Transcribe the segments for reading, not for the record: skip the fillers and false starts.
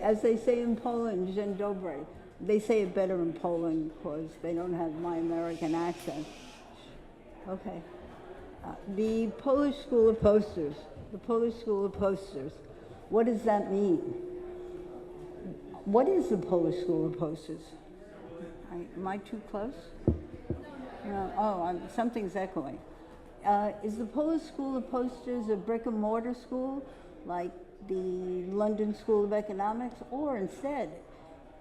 as they say in Poland, dzień dobry. They say it better in Poland because they don't have my American accent. Okay. The Polish School of Posters. The Polish School of Posters. What does that mean? What is the Polish School of Posters? Am I too close? No. Something's echoing. Is the Polish School of Posters a brick and mortar school like the London School of Economics, or instead,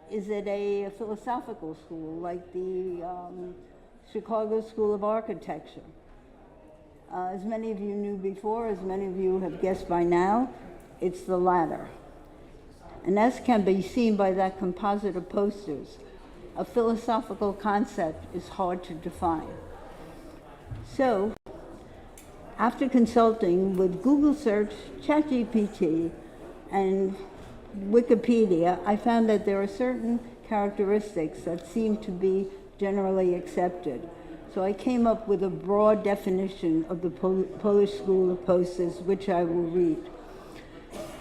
is it a philosophical school like the Chicago School of Architecture? As many of you knew before, as many of you have guessed by now, it's the latter. And as can be seen by that composite of posters, a philosophical concept is hard to define. So, after consulting with Google search, ChatGPT, and Wikipedia, I found that there are certain characteristics that seem to be generally accepted. So I came up with a broad definition of the Polish School of Posters, which I will read.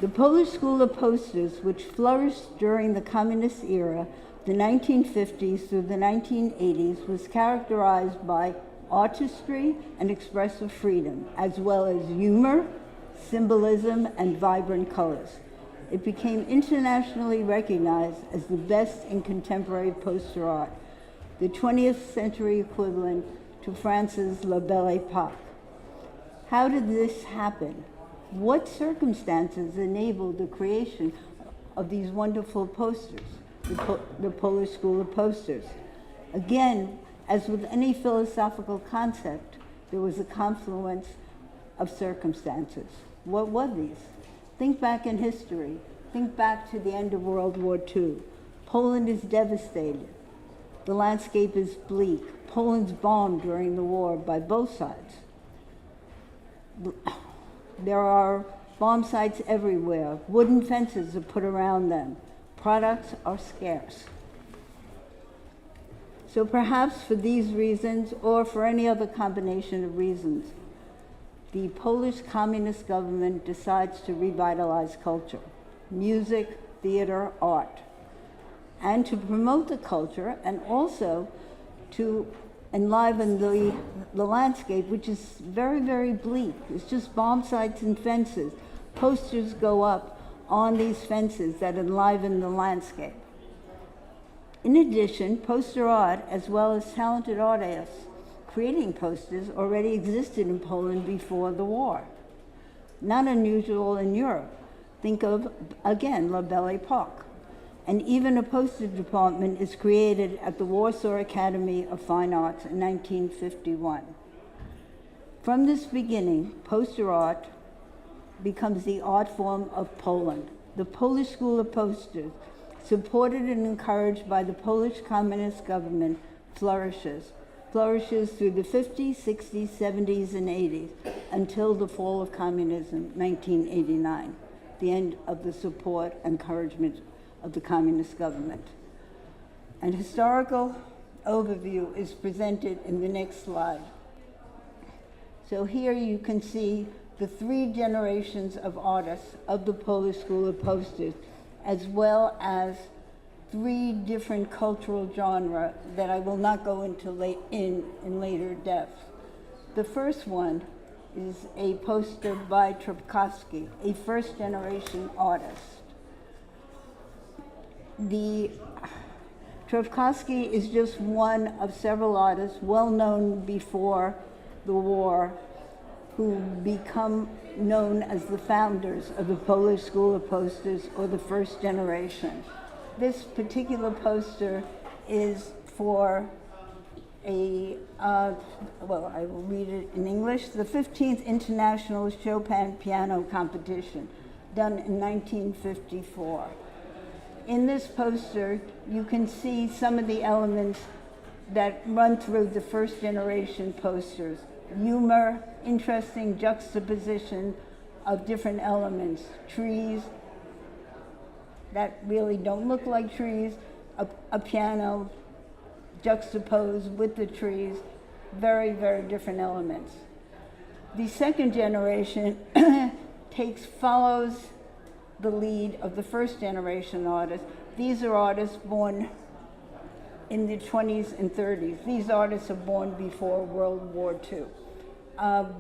The Polish School of Posters, which flourished during the communist era, the 1950s through the 1980s, was characterized by artistry and expressive freedom, as well as humor, symbolism, and vibrant colors. It became internationally recognized as the best in contemporary poster art, the 20th century equivalent to France's La Belle Époque. How did this happen? What circumstances enabled the creation of these wonderful posters, the Polish School of Posters? Again, as with any philosophical concept, there was a confluence of circumstances. What were these? Think back in history. Think back to the end of World War II. Poland is devastated. The landscape is bleak. Poland's bombed during the war by both sides. There are bomb sites everywhere. Wooden fences are put around them. Products are scarce. So perhaps for these reasons, or for any other combination of reasons, the Polish communist government decides to revitalize culture, music, theater, art, and to promote the culture and also to enliven the landscape, which is very, very bleak. It's just bomb sites and fences. Posters go up on these fences that enliven the landscape. In addition, poster art, as well as talented artists creating posters, already existed in Poland before the war. Not unusual in Europe. Think of, again, La Belle Époque. And even a poster department is created at the Warsaw Academy of Fine Arts in 1951. From this beginning, poster art becomes the art form of Poland. The Polish School of Posters, supported and encouraged by the Polish communist government, flourishes through the 50s, 60s, 70s, and 80s until the fall of communism, 1989, the end of the support and encouragement of the communist government. An historical overview is presented in the next slide. So here you can see the 3 generations of artists of the Polish School of Posters, as well as 3 different cultural genres that I will not go into in later depth. The first one is a poster by Trzaskowski, a first-generation artist. Trzaskowski is just one of several artists well known before the war who become known as the founders of the Polish School of Posters, or the first generation. This particular poster is for I will read it in English, the 15th International Chopin Piano Competition, done in 1954. In this poster, you can see some of the elements that run through the first generation posters. Humor, interesting juxtaposition of different elements. Trees that really don't look like trees, a piano juxtaposed with the trees, very, very different elements. The second generation follows the lead of the first generation artists. These are artists born in the 20s and 30s. These artists are born before World War II,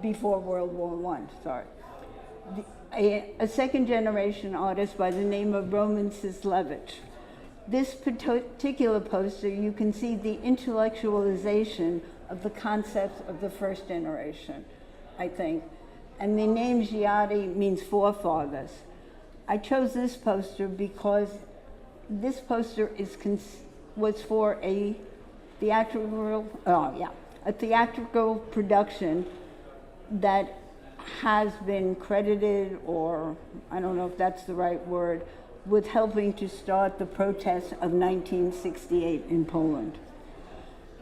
before World War I, sorry. A second generation artist by the name of Roman Sislevich. This particular poster, you can see the intellectualization of the concepts of the first generation, I think. And the name Giardi means forefathers. I chose this poster because this poster was for a theatrical production that has been credited, or I don't know if that's the right word, with helping to start the protests of 1968 in Poland.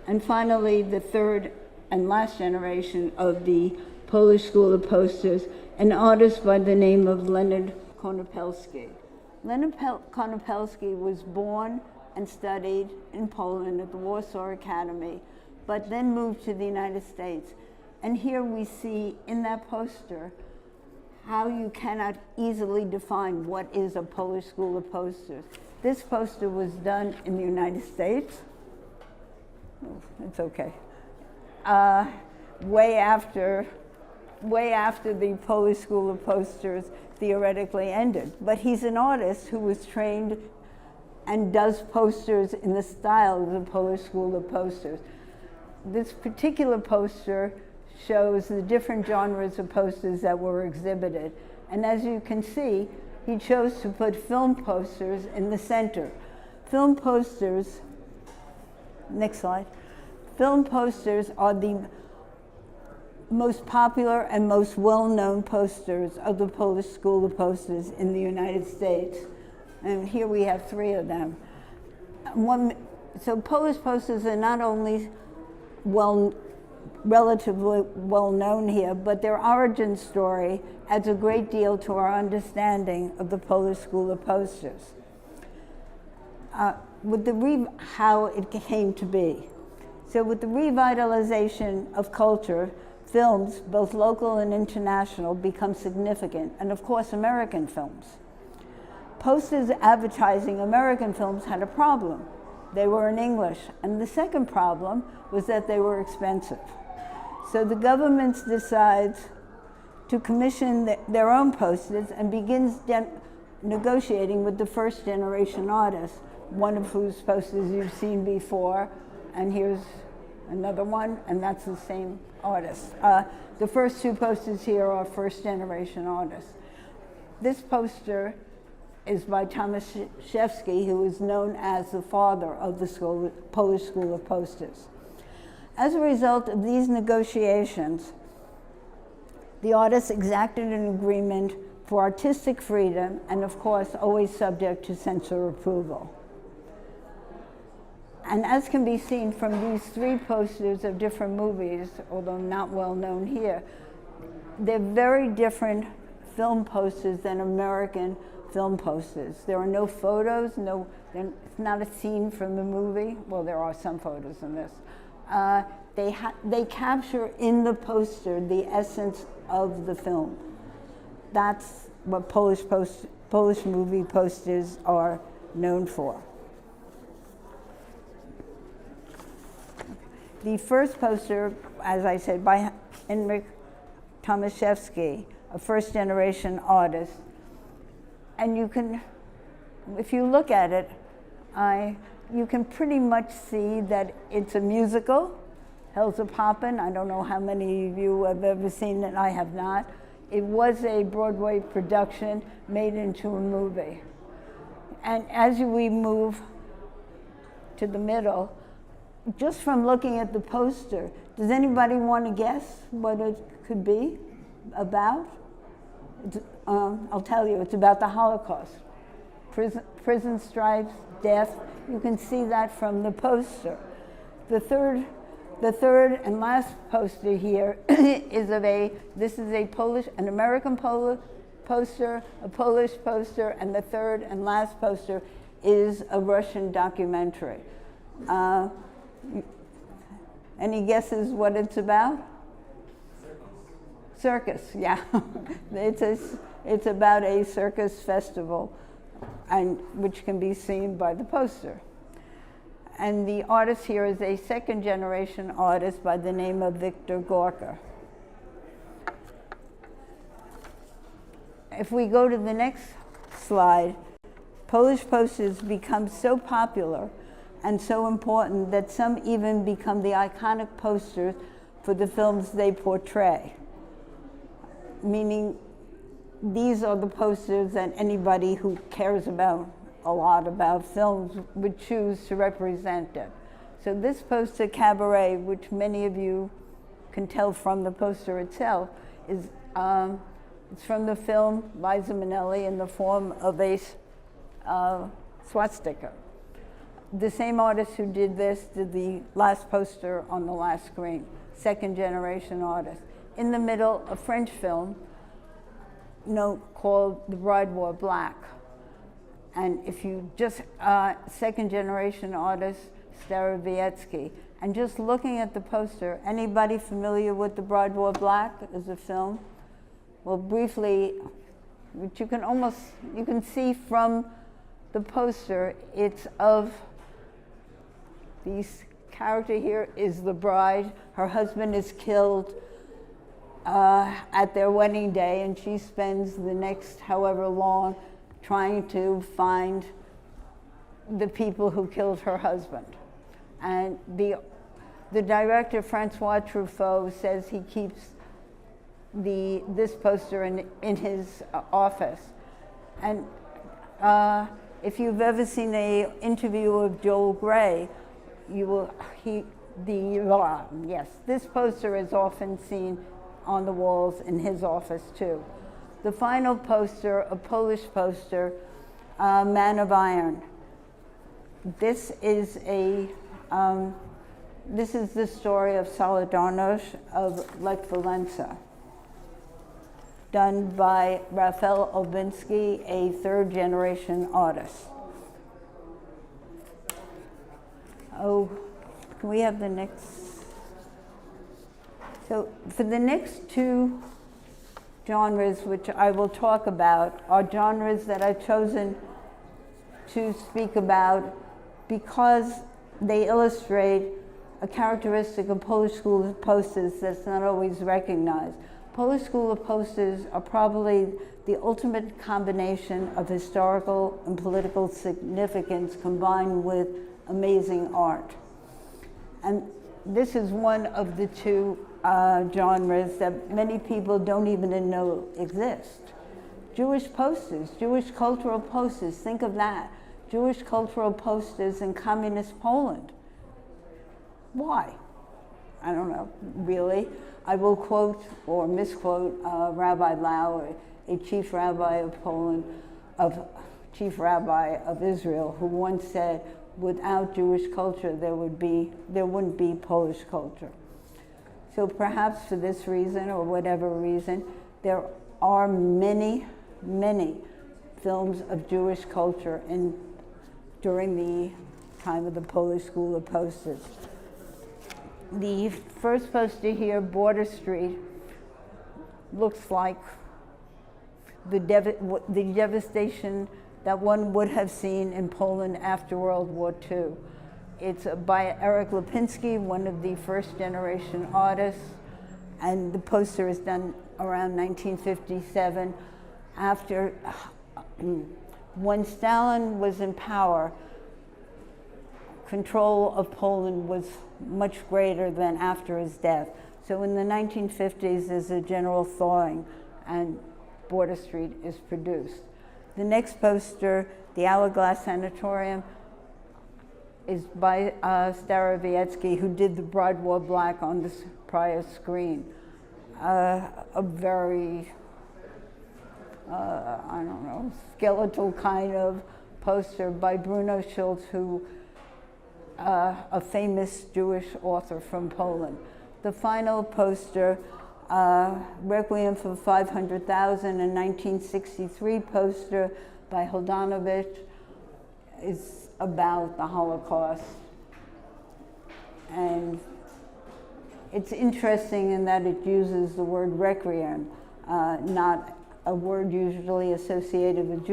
And finally, the third and last generation of the Polish School of Posters, an artist by the name of Leonard Konopelski. Leonard Konopelski was born and studied in Poland at the Warsaw Academy, but then moved to the United States. And here we see in that poster how you cannot easily define what is a Polish School of Posters. This poster was done in the United States. Oh, it's okay. Way after the Polish School of Posters theoretically ended. But he's an artist who was trained and does posters in the style of the Polish School of Posters. This particular poster shows the different genres of posters that were exhibited. And as you can see, he chose to put film posters in the center. Film posters, next slide. Film posters are the most popular and most well-known posters of the Polish School of Posters in the United States. And here we have three of them. So Polish posters are not only relatively well known here, but their origin story adds a great deal to our understanding of the Polish School of Posters. How it came to be. So with the revitalization of culture, films, both local and international, become significant, and of course American films. Posters advertising American films had a problem. They were in English, and the second problem was that they were expensive. So the government decides to commission their own posters and begins negotiating with the first generation artists, one of whose posters you've seen before, and here's another one, and that's the same artist. The first two posters here are first generation artists. This poster is by Tomaszewski, who is known as the father of the Polish School of Posters. As a result of these negotiations, the artists exacted an agreement for artistic freedom and, of course, always subject to censor approval. And as can be seen from these three posters of different movies, although not well known here, they're very different film posters than American film posters. There are no photos, it's not a scene from the movie. Well, there are some photos in this. They capture in the poster the essence of the film. That's what Polish movie posters are known for. The first poster, as I said, by Henryk Tomaszewski, a first generation artist. And you can, if you look at it, you can pretty much see that it's a musical. Hell's a Poppin'. I don't know how many of you have ever seen it. I have not. It was a Broadway production made into a movie. And as we move to the middle, just from looking at the poster, does anybody want to guess what it could be about? I'll tell you, it's about the Holocaust. Prison stripes, death, you can see that from the poster. The third and last poster here is an American poster, a Polish poster, and the third and last poster is a Russian documentary. Any guesses what it's about? Circus, yeah. It's about a circus festival, and which can be seen by the poster. And the artist here is a second generation artist by the name of Victor Gorka. If we go to the next slide, Polish posters become so popular and so important that some even become the iconic posters for the films they portray. Meaning, these are the posters that anybody who cares about a lot about films would choose to represent it. So this poster, Cabaret, which many of you can tell from the poster itself, is it's from the film Liza Minnelli in the form of a swastika. The same artist who did this did the last poster on the last screen, second generation artist. In the middle, a French film called The Bride Wore Black. And if you just, second generation artist, Starowiecki. And just looking at the poster, anybody familiar with The Bride Wore Black as a film? Well, briefly, which you can see from the poster, it's of this character here is the bride. Her husband is killed at their wedding day, and she spends the next however long trying to find the people who killed her husband. And the director, Francois Truffaut, says he keeps this poster in his office. And if you've ever seen an interview of Joel Grey, this poster is often seen on the walls in his office too. The final poster, a Polish poster, Man of Iron. This is the story of Solidarność of Lech Walesa, done by Rafael Olbinski, a third generation artist. Oh, can we have the next? So for the next two genres, which I will talk about, are genres that I've chosen to speak about because they illustrate a characteristic of Polish school of posters that's not always recognized. Polish school of posters are probably the ultimate combination of historical and political significance combined with amazing art. And this is one of the two genres that many people don't even know exist. Jewish posters, Jewish cultural posters, think of that. Jewish cultural posters in communist Poland. Why? I don't know, really. I will quote or misquote Rabbi Lau, a chief rabbi of Poland, chief rabbi of Israel, who once said, without Jewish culture, there wouldn't be Polish culture. So perhaps for this reason or whatever reason, there are many, many films of Jewish culture during the time of the Polish School of Posters. The first poster here, Border Street, looks like the devastation that one would have seen in Poland after World War II. It's by Eric Lipinski, one of the first generation artists, and the poster is done around 1957. After, when Stalin was in power, control of Poland was much greater than after his death. So in the 1950s, there's a general thawing, and Border Street is produced. The next poster, The Hourglass Sanatorium, is by Starowiecki, who did The Bride Wore Black on this prior screen. A very, I don't know, skeletal kind of poster by Bruno Schulz, who a famous Jewish author from Poland. The final poster, Requiem for 500,000, a 1963 poster by Holdanovich, is about the Holocaust. And it's interesting in that it uses the word requiem, not a word usually associated with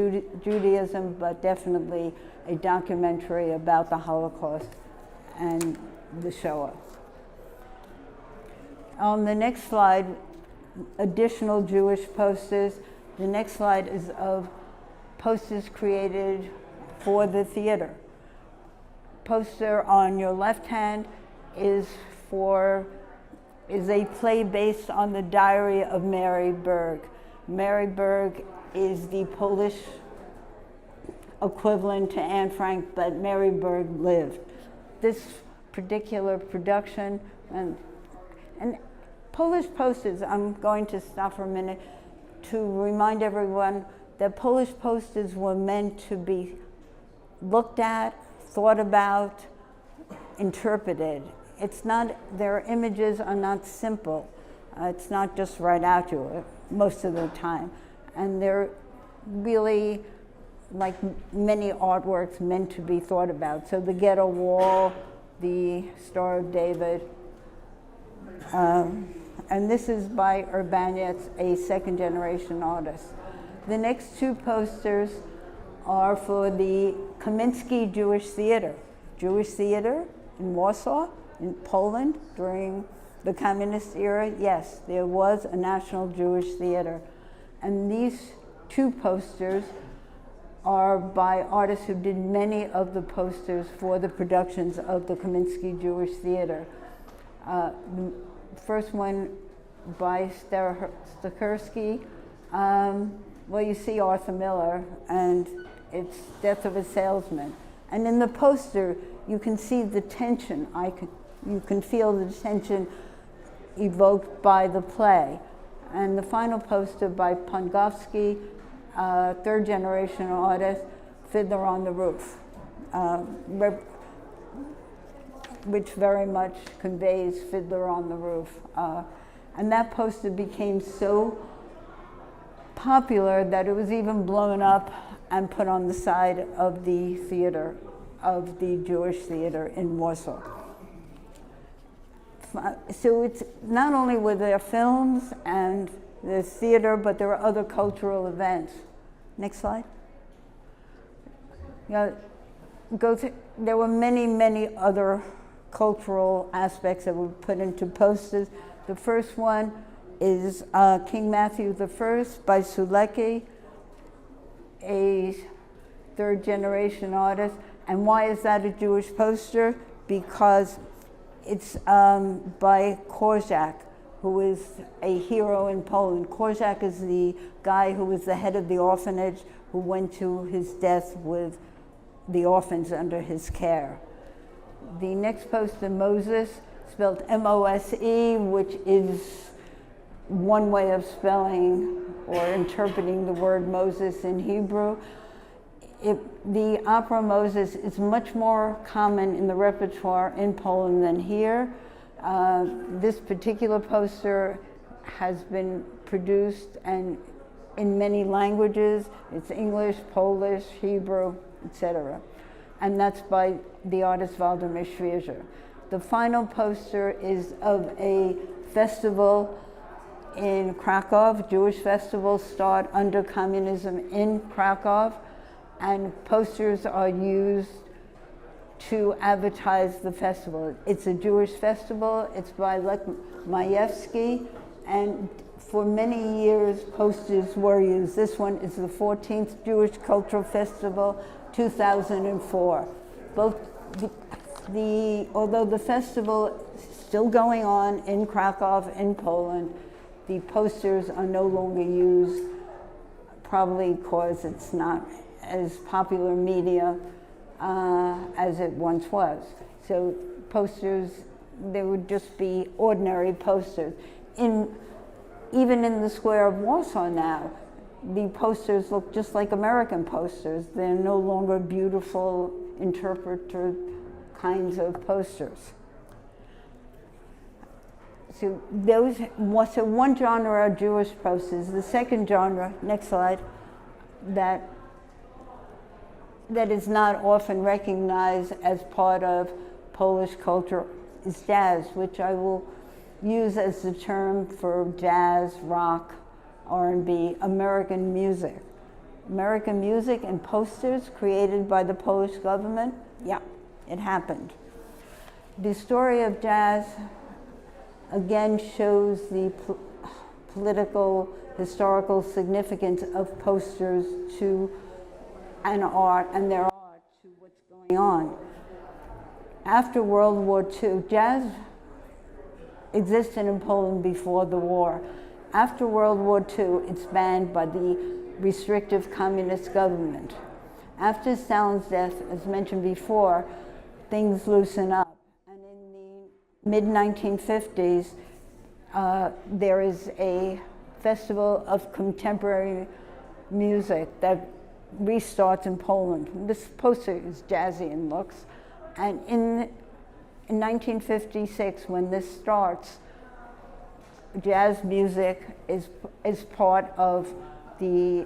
Judaism, but definitely a documentary about the Holocaust and the Shoah. On the next slide, additional Jewish posters. The next slide is of posters created for the theater. Poster on your left hand is a play based on the diary of Mary Berg. Mary Berg is the Polish equivalent to Anne Frank, but Mary Berg lived. This particular production, and Polish posters, I'm going to stop for a minute to remind everyone that Polish posters were meant to be looked at, thought about, interpreted. It's not, their images are not simple. It's not just right out to it most of the time. And they're really, like many artworks, meant to be thought about. So the Ghetto Wall, the Star of David, and this is by Urbanets, a second generation artist. The next two posters are for the Kamiński Jewish Theater. Jewish theater in Warsaw, in Poland, during the communist era. Yes, there was a national Jewish theater. And these two posters are by artists who did many of the posters for the productions of the Kamiński Jewish Theater. The first one by Stachersky. Well, you see Arthur Miller, and it's Death of a Salesman. And in the poster, you can see the tension. You can feel the tension evoked by the play. And the final poster by Pongowski, third generation artist, Fiddler on the Roof, which very much conveys Fiddler on the Roof. And that poster became so popular that it was even blown up and put on the side of the theater, of the Jewish theater in Warsaw. So it's not only were there films and the theater, but there were other cultural events. Next slide. Yeah, there were many, many other cultural aspects that were put into posters. The first one is King Matthew I by Sulecki, a third generation artist. And why is that a Jewish poster? Because it's by Korczak, who is a hero in Poland. Korczak is the guy who was the head of the orphanage, who went to his death with the orphans under his care. The next poster, Moses, spelled M-O-S-E, which is one way of spelling or interpreting the word Moses in Hebrew. The opera Moses is much more common in the repertoire in Poland than here. This particular poster has been produced and in many languages. It's English, Polish, Hebrew, etc. And that's by the artist Waldemar Świeża. The final poster is of a festival in Krakow. Jewish festivals start under communism in Krakow, and posters are used to advertise the festival. It's a Jewish festival. It's by Lech Majewski, and for many years posters were used. This one is the 14th Jewish Cultural Festival, 2004. Although the festival is still going on in Krakow, in Poland, the posters are no longer used, probably because it's not as popular media as it once was. So posters, they would just be ordinary posters. Even in the square of Warsaw now, the posters look just like American posters. They're no longer beautiful, interpretive kinds of posters. So one genre are Jewish posters. The second genre, next slide, that is not often recognized as part of Polish culture is jazz, which I will used as the term for jazz, rock, R&B, American music. American music and posters created by the Polish government? Yeah, it happened. The story of jazz again shows the political, historical significance of posters to an art and their art to what's going on. After World War II, jazz existed in Poland before the war. After World War II, it's banned by the restrictive communist government. After Stalin's death, as mentioned before, things loosen up. And in the mid-1950s, there is a festival of contemporary music that restarts in Poland. This poster is jazzy in looks. And in 1956, when this starts, jazz music is part of the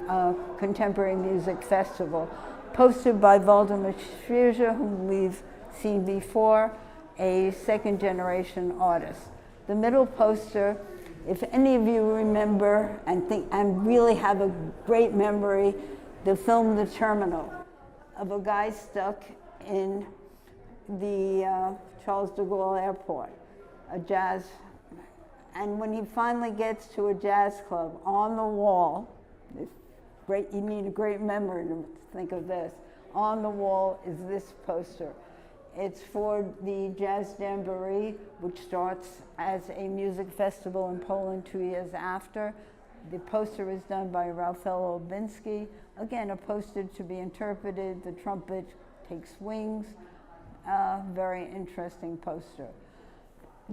Contemporary Music Festival, posted by Waldemar Świeża, whom we've seen before, a second-generation artist. The middle poster, if any of you remember and really have a great memory, the film The Terminal, of a guy stuck in the Charles de Gaulle airport, a jazz, and when he finally gets to a jazz club, on the wall, you need a great memory to think of this, on the wall is this poster. It's for the Jazz Jamboree, which starts as a music festival in Poland 2 years after. The poster is done by Rafał Olbinski. Again, a poster to be interpreted, the trumpet takes wings. Very interesting poster.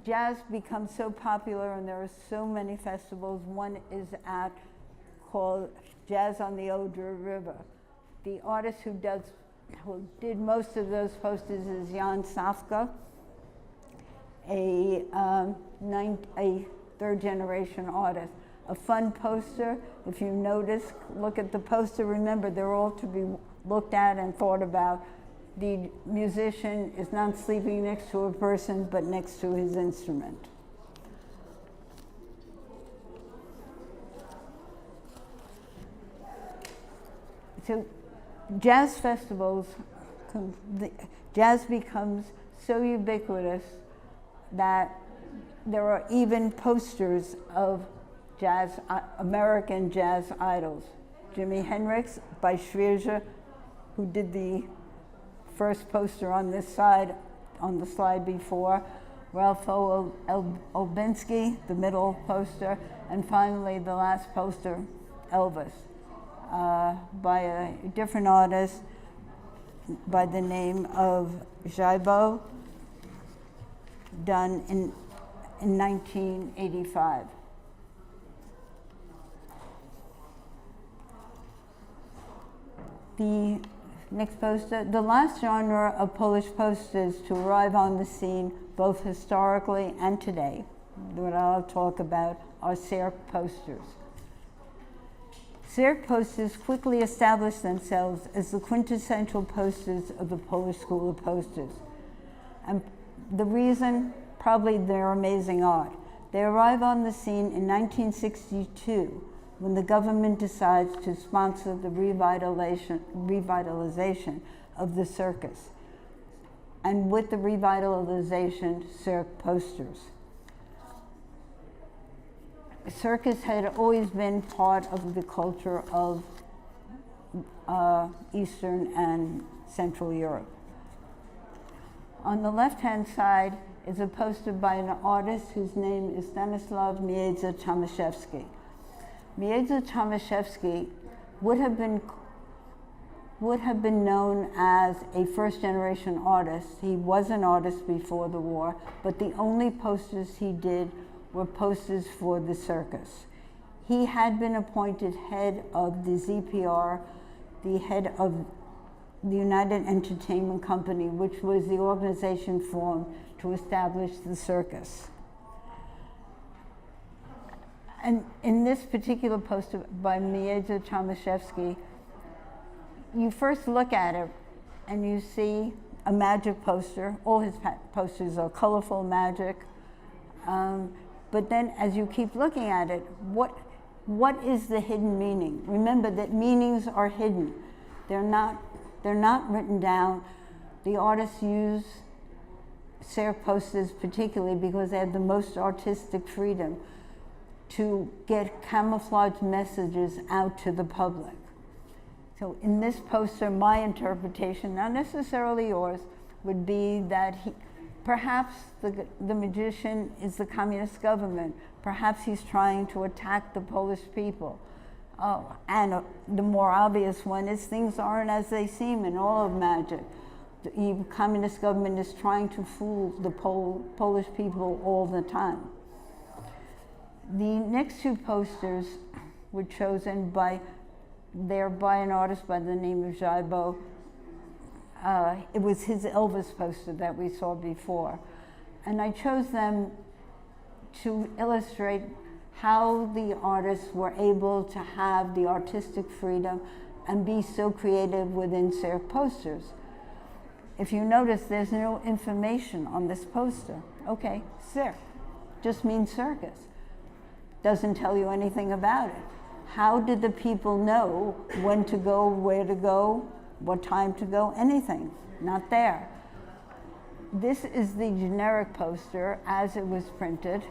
Jazz becomes so popular and there are so many festivals. One is called Jazz on the Oder River. The artist who did most of those posters is Jan Safka, a third-generation artist. A fun poster, if you notice, look at the poster, remember they're all to be looked at and thought about. The musician is not sleeping next to a person, but next to his instrument. So jazz festivals, jazz becomes so ubiquitous that there are even posters of jazz, American jazz idols. Jimi Hendrix by Świeża, who did the first poster on this side, on the slide before, Rafał Olbinski, the middle poster, and finally the last poster, Elvis, by a different artist by the name of Jaibo, done in 1985. The next poster, the last genre of Polish posters to arrive on the scene, both historically and today, what I'll talk about, are Cirque posters. Cirque posters quickly established themselves as the quintessential posters of the Polish school of posters. And the reason, probably their amazing art. They arrive on the scene in 1962, when the government decides to sponsor the revitalization of the circus. And with the revitalization, Cirque posters. Circus had always been part of the culture of Eastern and Central Europe. On the left-hand side is a poster by an artist whose name is Stanislaw Miedza-Tomaszewski. Miedza-Tomaszewski would have been known as a first-generation artist. He was an artist before the war, but the only posters he did were posters for the circus. He had been appointed head of the ZPR, the head of the United Entertainment Company, which was the organization formed to establish the circus. And in this particular poster by Miedza-Tomaszewski, you first look at it and you see a magic poster. All his posters are colorful magic. But then as you keep looking at it, what is the hidden meaning? Remember that meanings are hidden. They're not written down. The artists use Cirque posters particularly because they have the most artistic freedom to get camouflage messages out to the public. So in this poster, my interpretation, not necessarily yours, would be that perhaps the magician is the communist government. Perhaps he's trying to attack the Polish people. And the more obvious one is things aren't as they seem in all of magic. The communist government is trying to fool the Polish people all the time. The next two posters were chosen by an artist by the name of Jaibo. It was his Elvis poster that we saw before. And I chose them to illustrate how the artists were able to have the artistic freedom and be so creative within Cirque posters. If you notice, there's no information on this poster. Okay, Cirque just means circus. Doesn't tell you anything about it. How did the people know when to go, where to go, what time to go, anything? Not there. This is the generic poster as it was printed.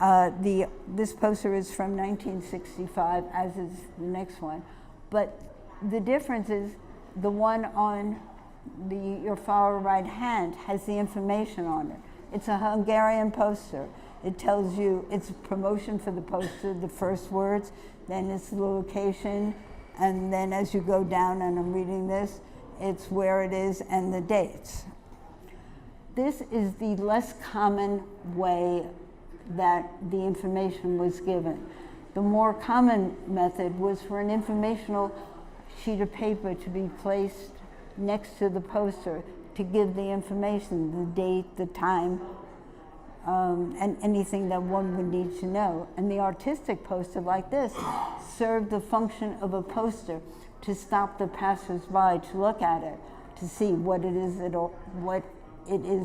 This poster is from 1965, as is the next one. But the difference is the one on your far right hand has the information on it. It's a Hungarian poster. It tells you it's a promotion for the poster, the first words, then it's the location, and then as you go down, and I'm reading this, it's where it is and the dates. This is the less common way that the information was given. The more common method was for an informational sheet of paper to be placed next to the poster to give the information, the date, the time, and anything that one would need to know. And the artistic poster like this served the function of a poster to stop the passers-by to look at it, to see what it is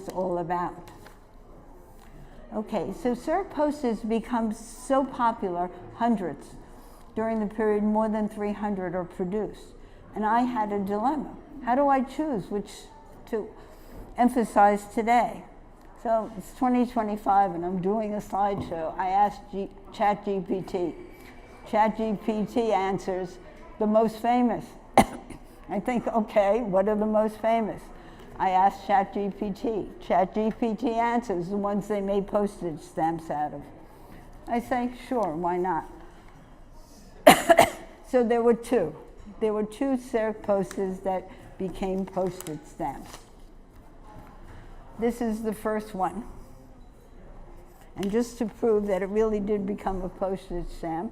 all about. Okay, so Cirque posters become so popular, hundreds. During the period, more than 300 are produced. And I had a dilemma. How do I choose which to emphasize today? So it's 2025 and I'm doing a slideshow. I asked ChatGPT. ChatGPT answers the most famous. I think, okay, what are the most famous? I asked ChatGPT. ChatGPT answers the ones they made postage stamps out of. I say, sure, why not? So there were two. There were two Cirque posters that became postage stamps. This is the first one. And just to prove that it really did become a postage stamp,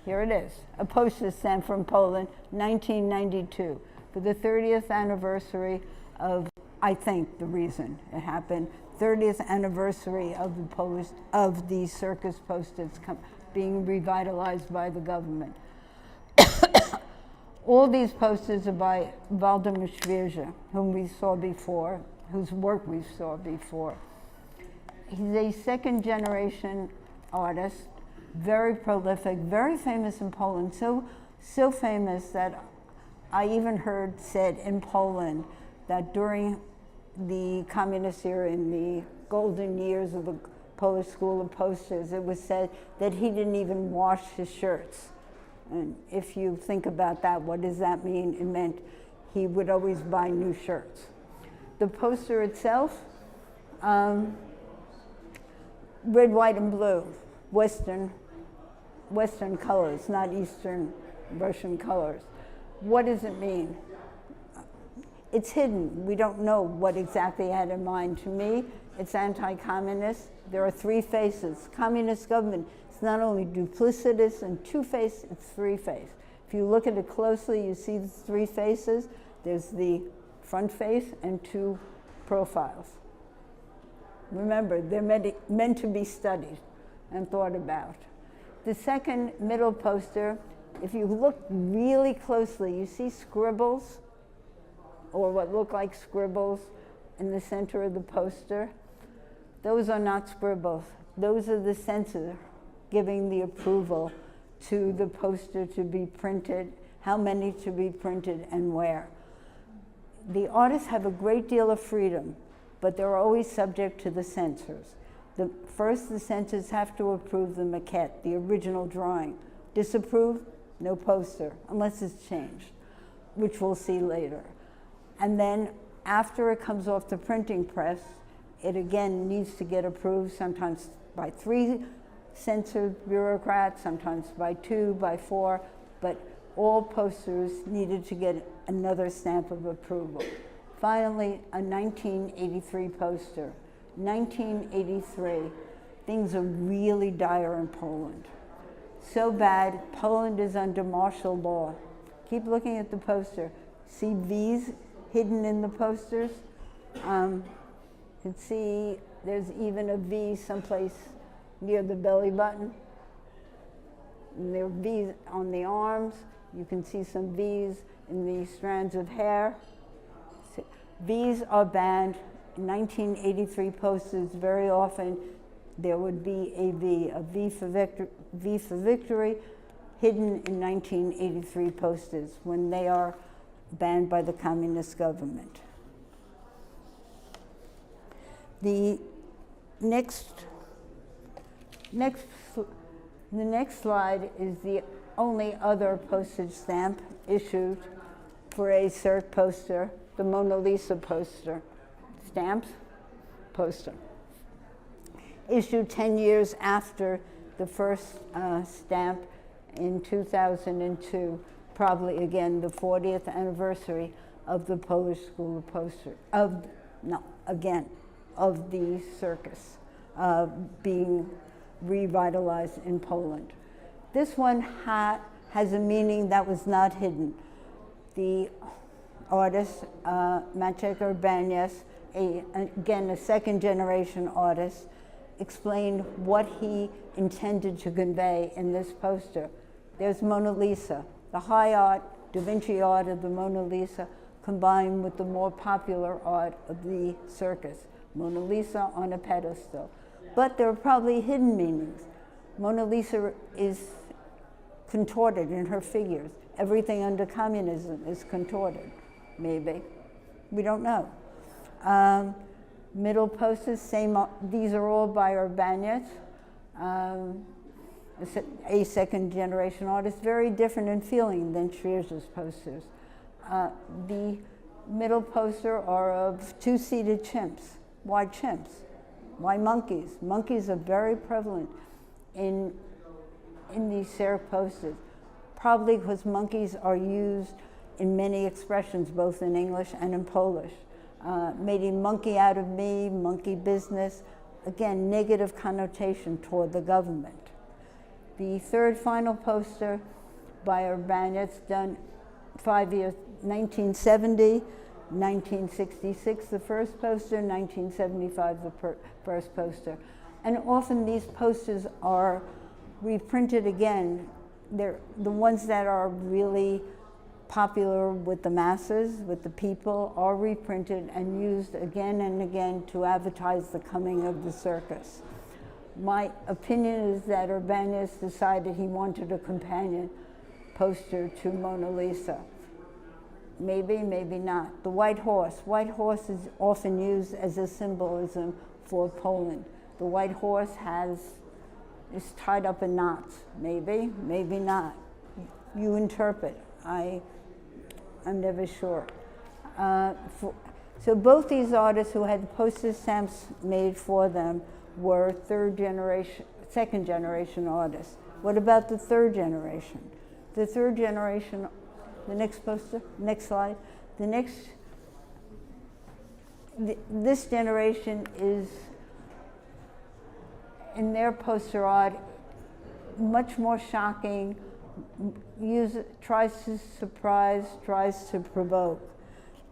here it is, a postage stamp from Poland, 1992, for the 30th anniversary of, I think the reason it happened, 30th anniversary of the circus posters being revitalized by the government. All these posters are by Waldemar Świeża, whom we saw before, whose work we saw before. He's a second generation artist, very prolific, very famous in Poland, so famous that I even heard said in Poland that during the communist era, in the golden years of the Polish School of Posters, it was said that he didn't even wash his shirts. And if you think about that, what does that mean? It meant he would always buy new shirts. The poster itself, red, white, and blue, Western colors, not Eastern Russian colors. What does it mean? It's hidden. We don't know what exactly he had in mind. To me, it's anti-communist. There are three faces. Communist government is not only duplicitous and two-faced, it's three-faced. If you look at it closely, you see the three faces. There's the front face and two profiles. Remember, they're meant to be studied and thought about. The second middle poster, if you look really closely, you see scribbles, or what look like scribbles in the center of the poster. Those are not scribbles. those are the censor giving the approval to the poster to be printed, how many to be printed, and where. The artists have a great deal of freedom, but they're always subject to the censors. First, the censors have to approve the maquette, the original drawing. Disapprove, no poster, unless it's changed, which we'll see later. And then after it comes off the printing press, it again needs to get approved, sometimes by 3 censored bureaucrats, sometimes by 2, by 4, but all posters needed to get another stamp of approval. Finally, a 1983 poster. 1983, things are really dire in Poland. So bad, Poland is under martial law. Keep looking at the poster. See V's hidden in the posters? You can see there's even a V someplace near the belly button. And there are V's on the arms. You can see some V's in the strands of hair. V's are banned. In 1983 posters, very often there would be a V for victory, hidden in 1983 posters when they are banned by the communist government. The next slide is the only other postage stamp issued for a CERT poster, the Mona Lisa poster. Stamps, poster. Issued 10 years after the first stamp in 2002, probably again the 40th anniversary of the Polish School of Poster, of the circus being revitalized in Poland. This one has a meaning that was not hidden. The artist, Maciek Urbaniak, again a second generation artist, explained what he intended to convey in this poster. There's Mona Lisa, the high art, Da Vinci art of the Mona Lisa, combined with the more popular art of the circus. Mona Lisa on a pedestal. But there are probably hidden meanings. Mona Lisa is contorted in her figures. Everything under communism is contorted, maybe. We don't know. Middle posters, these are all by Urbaniak, a second generation artist, very different in feeling than Schwierze's posters. The middle poster are of 2-seated chimps. Why chimps? Why monkeys? Monkeys are very prevalent in these CERC posters, probably because monkeys are used in many expressions, both in English and in Polish. Made a monkey out of me, monkey business. Again, negative connotation toward the government. The third final poster by Urbaniak, done 5 years, 1970, 1966 the first poster, 1975 the first poster. And often these posters are reprinted again. They're the ones that are really popular with the masses, with the people, are reprinted and used again and again to advertise the coming of the circus. My opinion is that Urbaniak decided he wanted a companion poster to Mona Lisa. Maybe, maybe not. The white horse. White horse is often used as a symbolism for Poland. The white horse is tied up in knots. Maybe, maybe not. You interpret. I'm never sure. So both these artists who had postage stamps made for them were second generation artists. What about the third generation? The third generation, the next poster, next slide. This generation is, in their poster art, much more shocking, tries to surprise, tries to provoke.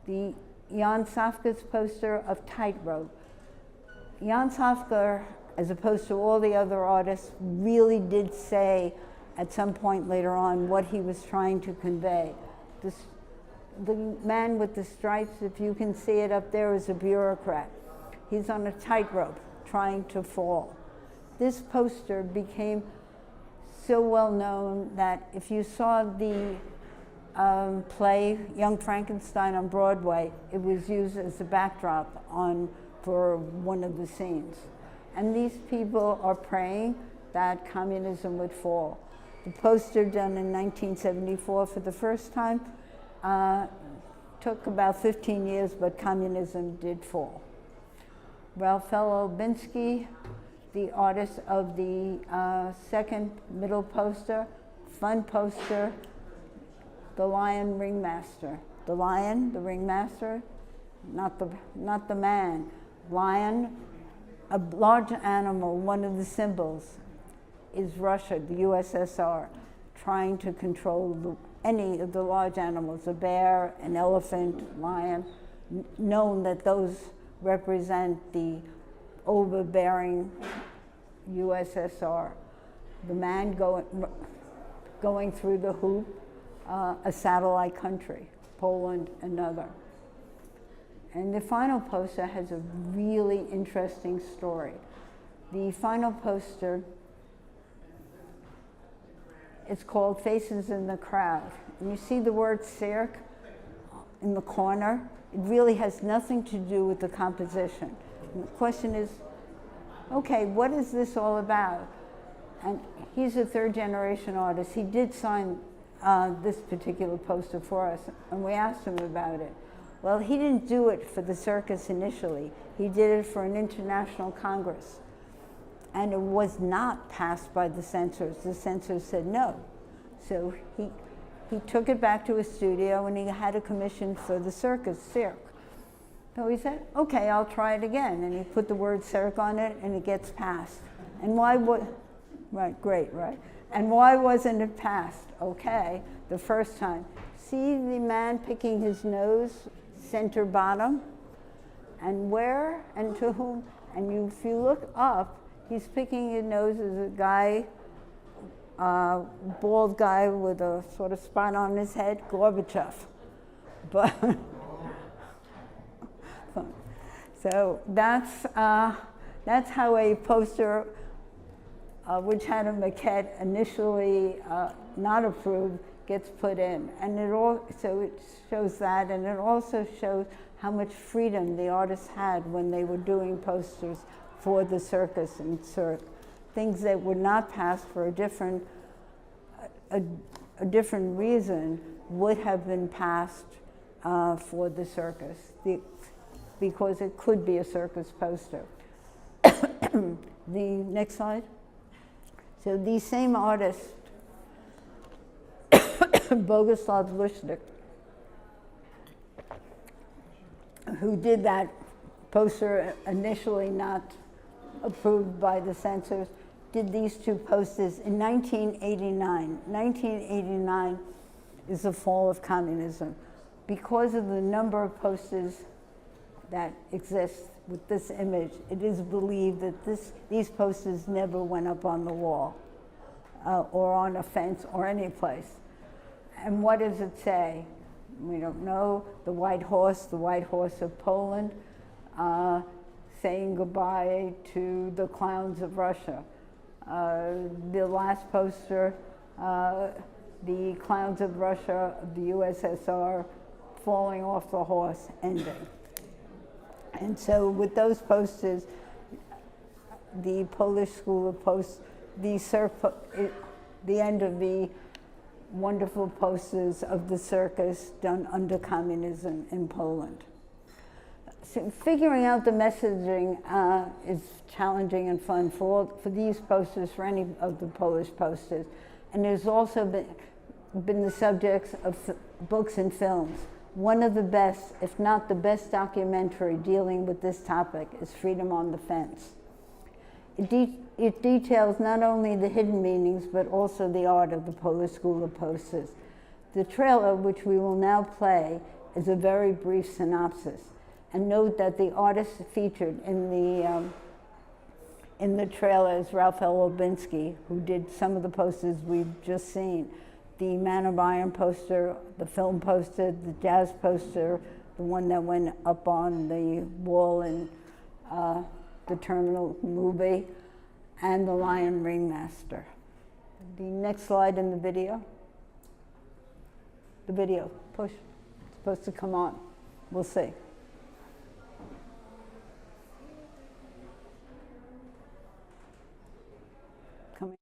The Jan Safka's poster of Tightrope. Jan Safka, as opposed to all the other artists, really did say at some point later on what he was trying to convey. The man with the stripes, if you can see it up there, is a bureaucrat. He's on a tightrope trying to fall. this poster became so well known that if you saw the play Young Frankenstein on Broadway, it was used as a backdrop for one of the scenes. And these people are praying that communism would fall. The poster done in 1974 for the first time took about 15 years, but communism did fall. Raphael Obinsky, the artist of the second middle poster, fun poster, the lion ringmaster. The lion, the ringmaster, not the man. Lion, a large animal, one of the symbols is Russia, the USSR, trying to control any of the large animals, a bear, an elephant, lion, known that those represent the overbearing USSR. The man going through the hoop, a satellite country, Poland, another. And the final poster has a really interesting story. The final poster, it's called Faces in the Crowd. And you see the word cirque in the corner. It really has nothing to do with the composition. And the question is, okay, what is this all about? And he's a third generation artist. He did sign this particular poster for us, and we asked him about it. Well, he didn't do it for the circus initially. He did it for an international congress. And it was not passed by the censors. The censors said no. So he took it back to his studio, and he had a commission for the circus, cirque. So he said, okay, I'll try it again. And he put the word cirque on it, and it gets passed. And why would, right, great, right? And why wasn't it passed? Okay, the first time. See the man picking his nose, center bottom, and where and to whom? And if you look up, he's picking his nose as a guy, bald guy with a sort of spot on his head, Gorbachev. But so that's how a poster, which had a maquette initially not approved, gets put in. And so it shows that, and it also shows how much freedom the artists had when they were doing posters for the circus and cirque. Things that would not pass for a different reason would have been passed for the circus, because it could be a circus poster. The next slide. So these same artists, Boguslav Lushnik, who did that poster initially not approved by the censors, did these two posters in 1989. 1989 is the fall of communism. Because of the number of posters that exist with this image, it is believed that these posters never went up on the wall or on a fence or any place. And what does it say? We don't know. The white horse of Poland, saying goodbye to the clowns of Russia. The last poster, the clowns of Russia, of the USSR, falling off the horse, ending. And so with those posters, the Polish School of Post, the end of the wonderful posters of the circus done under communism in Poland. So figuring out the messaging is challenging and fun for these posters, for any of the Polish posters. And there's also been the subjects of books and films. One of the best, if not the best documentary dealing with this topic is Freedom on the Fence. It details not only the hidden meanings, but also the art of the Polish School of Posters. The trailer, which we will now play, is a very brief synopsis. And note that the artist featured in the trailer is Raphael Obinsky, who did some of the posters we've just seen. The Man of Iron poster, the film poster, the jazz poster, the one that went up on the wall in the Terminal movie, and the Lion Ringmaster. The next slide in the video. The video, push. It's supposed to come on. We'll see. Coming.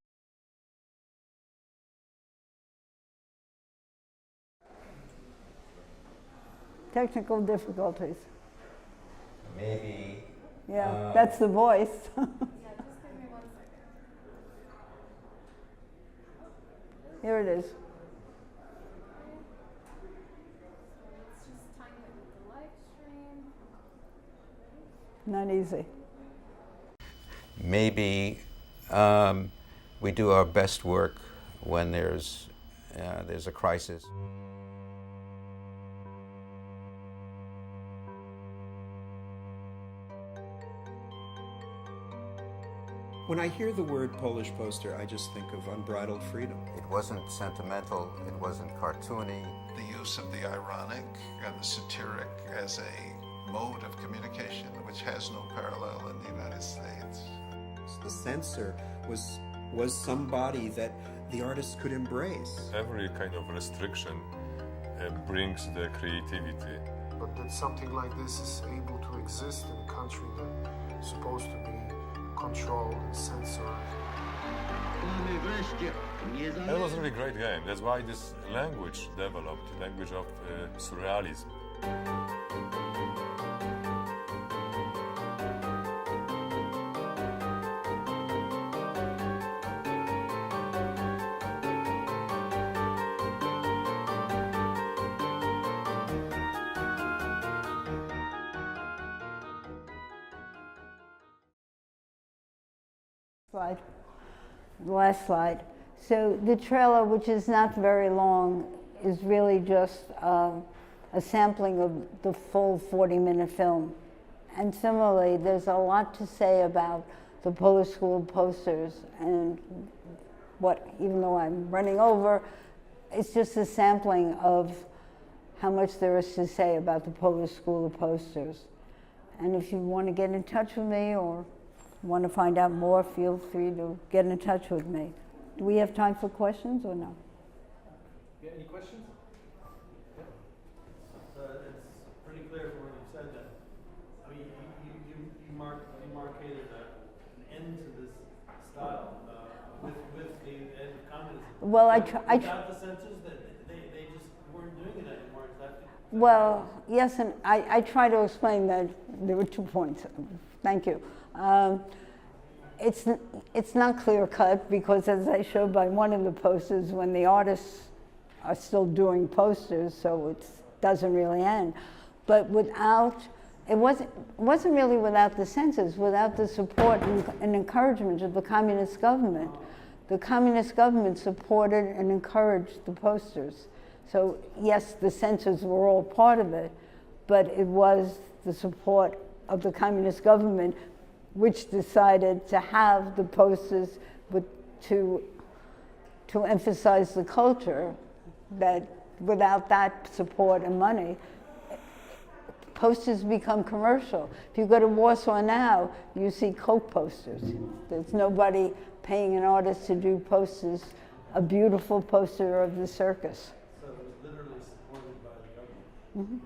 Technical difficulties. Maybe. Yeah, that's the voice. Yeah, just give me 1 second. Here it is. Let's just time it with the live stream. Not easy. Maybe we do our best work when there's a crisis. When I hear the word Polish poster, I just think of unbridled freedom. It wasn't sentimental, it wasn't cartoony. The use of the ironic and the satiric as a mode of communication which has no parallel in the United States. The censor was somebody that the artist could embrace. Every kind of restriction brings the creativity. But that something like this is able to exist in a country that's supposed to be controlled and censored. It was a really great game. That's why this language developed, the language of surrealism. Slide. The last slide. So the trailer, which is not very long, is really just a sampling of the full 40-minute film. And similarly, there's a lot to say about the Polish school posters and what, even though I'm running over, it's just a sampling of how much there is to say about the Polish school of posters. And if you want to get in touch with me or want to find out more, feel free to get in touch with me. Do we have time for questions or no? Yeah, any questions? Yeah. It's pretty clear from what you said that, I mean, you marketed an end to this style with the end of communism. Well, without the censors, that they just weren't doing it anymore. Is that well, yes, and I try to explain that there were 2 points. Thank you. It's not clear cut because, as I showed by one of the posters, when the artists are still doing posters, so it doesn't really end. But it wasn't really without the censors, without the support and encouragement of the communist government. The communist government supported and encouraged the posters. So yes, the censors were all part of it, but it was the support of the communist government which decided to have the posters to emphasize the culture, that without that support and money, posters become commercial. If you go to Warsaw now, you see Coke posters. There's nobody paying an artist to do posters, a beautiful poster of the circus. so it was literally supported by the government? Mm-hmm.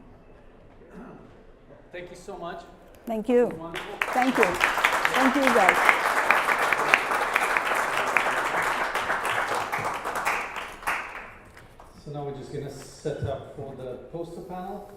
Thank you so much. Thank you. Wonderful. Thank you. Thank you, guys. So now we're just going to set up for the poster panel.